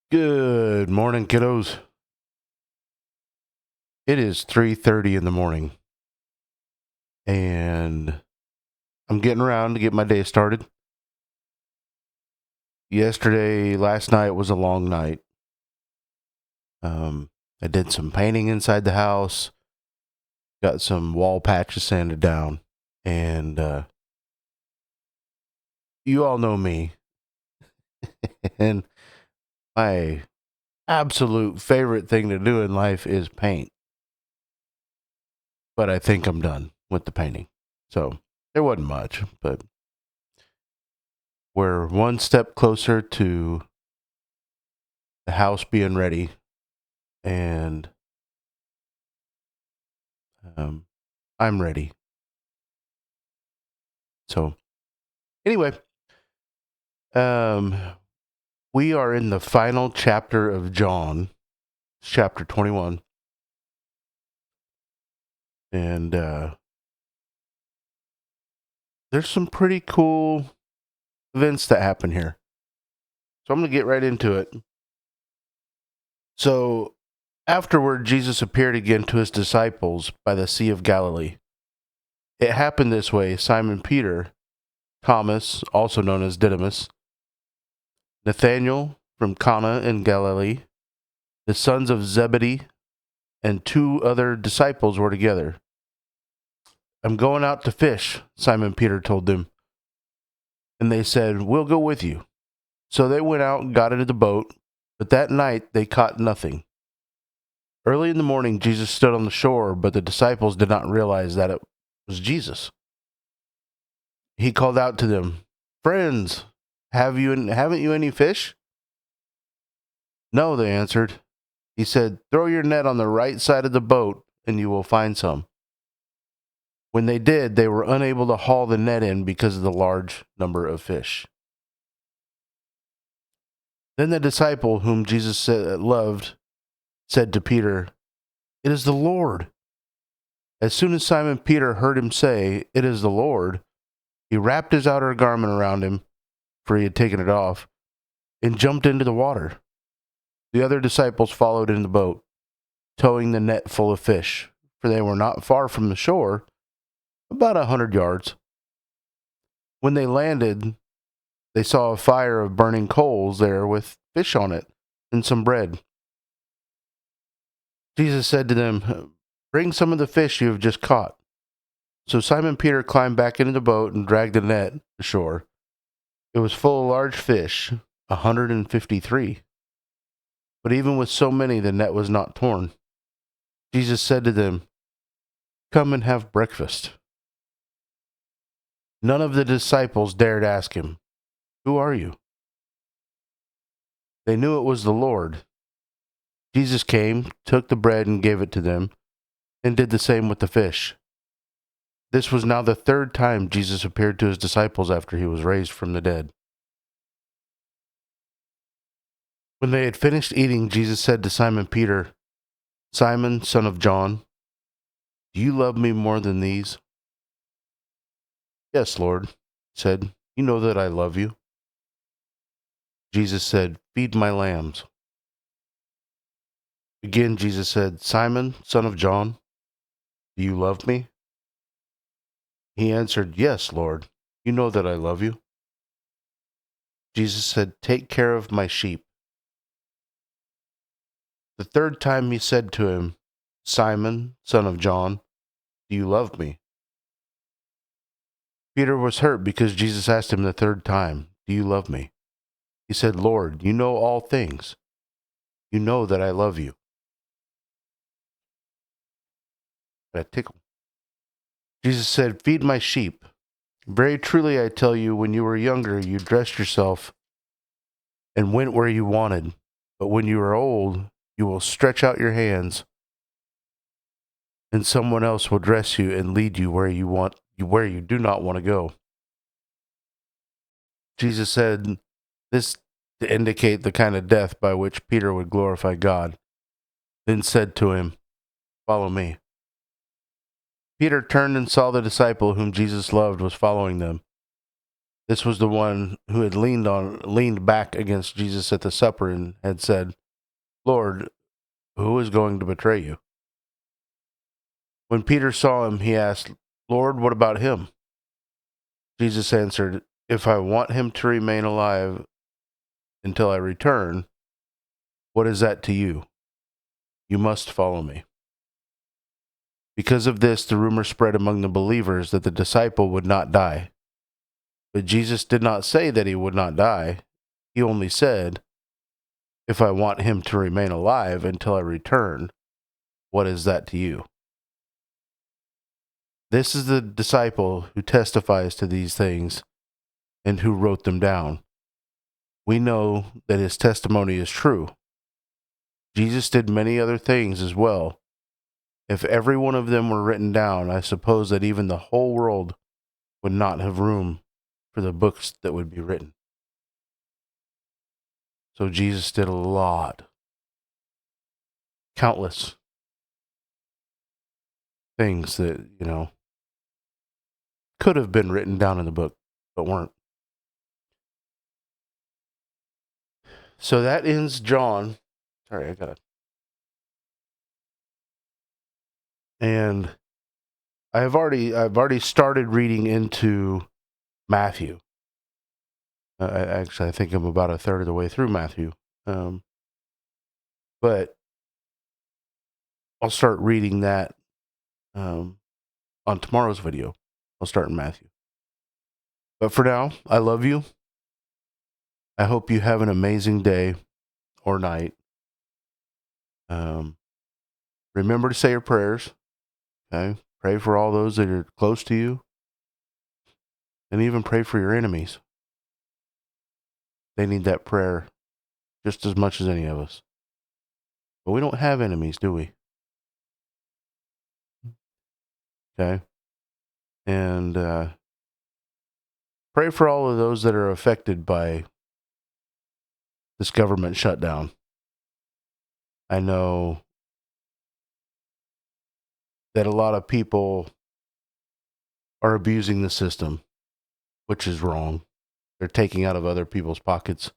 Good morning, kiddos. It is 3:30 in the morning, and I'm getting around to get my day started. Last night was a long night. I did some painting inside the house, got some wall patches sanded down, and you all know me, and my absolute favorite thing to do in life is paint. But I think I'm done with the painting. So there wasn't much, but we're one step closer to the house being ready, and I'm ready. So anyway, um, we are in the final chapter of John, chapter 21, and there's some pretty cool events that happen here. So I'm going to get right into it. So afterward, Jesus appeared again to his disciples by the Sea of Galilee. It happened this way: Simon Peter, Thomas, also known as Didymus, Nathanael from Cana in Galilee, the sons of Zebedee, and two other disciples were together. "I'm going out to fish," Simon Peter told them. And they said, "We'll go with you." So they went out and got into the boat, but that night they caught nothing. Early in the morning, Jesus stood on the shore, but the disciples did not realize that it was Jesus. He called out to them, "Friends, haven't you any fish?" "No," they answered. He said, "Throw your net on the right side of the boat, and you will find some." When they did, they were unable to haul the net in because of the large number of fish. Then the disciple whom Jesus loved said to Peter, "It is the Lord." As soon as Simon Peter heard him say, "It is the Lord," he wrapped his outer garment around him, for he had taken it off, and jumped into the water. The other disciples followed in the boat, towing the net full of fish, for they were not far from the shore, about 100 yards. When they landed, they saw a fire of burning coals there with fish on it and some bread. Jesus said to them, "Bring some of the fish you have just caught." So Simon Peter climbed back into the boat and dragged the net ashore. It was full of large fish, 153. But even with so many, the net was not torn. Jesus said to them, "Come and have breakfast." None of the disciples dared ask him, "Who are you?" They knew it was the Lord. Jesus came, took the bread and gave it to them, and did the same with the fish. This was now the third time Jesus appeared to his disciples after he was raised from the dead. When they had finished eating, Jesus said to Simon Peter, "Simon, son of John, do you love me more than these?" "Yes, Lord," he said. "You know that I love you." Jesus said, "Feed my lambs." Again, Jesus said, "Simon, son of John, do you love me?" He answered, "Yes, Lord, you know that I love you." Jesus said, "Take care of my sheep." The third time he said to him, "Simon, son of John, do you love me?" Peter was hurt because Jesus asked him the third time, "Do you love me?" He said, "Lord, you know all things. You know that I love you." That tickle. Jesus said, "Feed my sheep. Very truly I tell you, when you were younger, you dressed yourself and went where you wanted. But when you are old, you will stretch out your hands, and someone else will dress you and lead you where you do not want to go." Jesus said this to indicate the kind of death by which Peter would glorify God, then said to him, "Follow me." Peter turned and saw the disciple whom Jesus loved was following them. This was the one who had leaned back against Jesus at the supper and had said, "Lord, who is going to betray you?" When Peter saw him, he asked, "Lord, what about him?" Jesus answered, "If I want him to remain alive until I return, what is that to you? You must follow me." Because of this, the rumor spread among the believers that the disciple would not die. But Jesus did not say that he would not die. He only said, "If I want him to remain alive until I return, what is that to you?" This is the disciple who testifies to these things and who wrote them down. We know that his testimony is true. Jesus did many other things as well. If every one of them were written down, I suppose that even the whole world would not have room for the books that would be written. So Jesus did a lot, countless things that, could have been written down in the book, but weren't. So that ends John. Sorry, and I've already started reading into Matthew. I think I'm about a third of the way through Matthew. But I'll start reading that on tomorrow's video. I'll start in Matthew. But for now, I love you. I hope you have an amazing day or night. Remember to say your prayers. Okay? Pray for all those that are close to you. And even pray for your enemies. They need that prayer just as much as any of us. But we don't have enemies, do we? Okay? And pray for all of those that are affected by this government shutdown. I know that a lot of people are abusing the system, which is wrong. They're taking out of other people's pockets.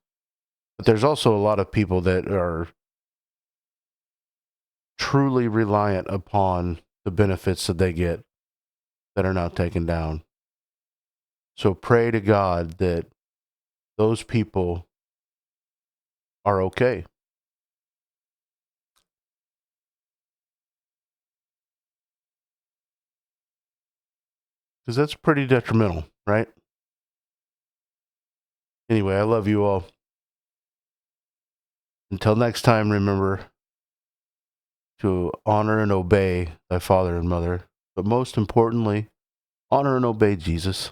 But there's also a lot of people that are truly reliant upon the benefits that they get that are now taken down. So pray to God that those people are okay. Because that's pretty detrimental, right? Anyway, I love you all. Until next time, remember to honor and obey thy father and mother, but most importantly, honor and obey Jesus.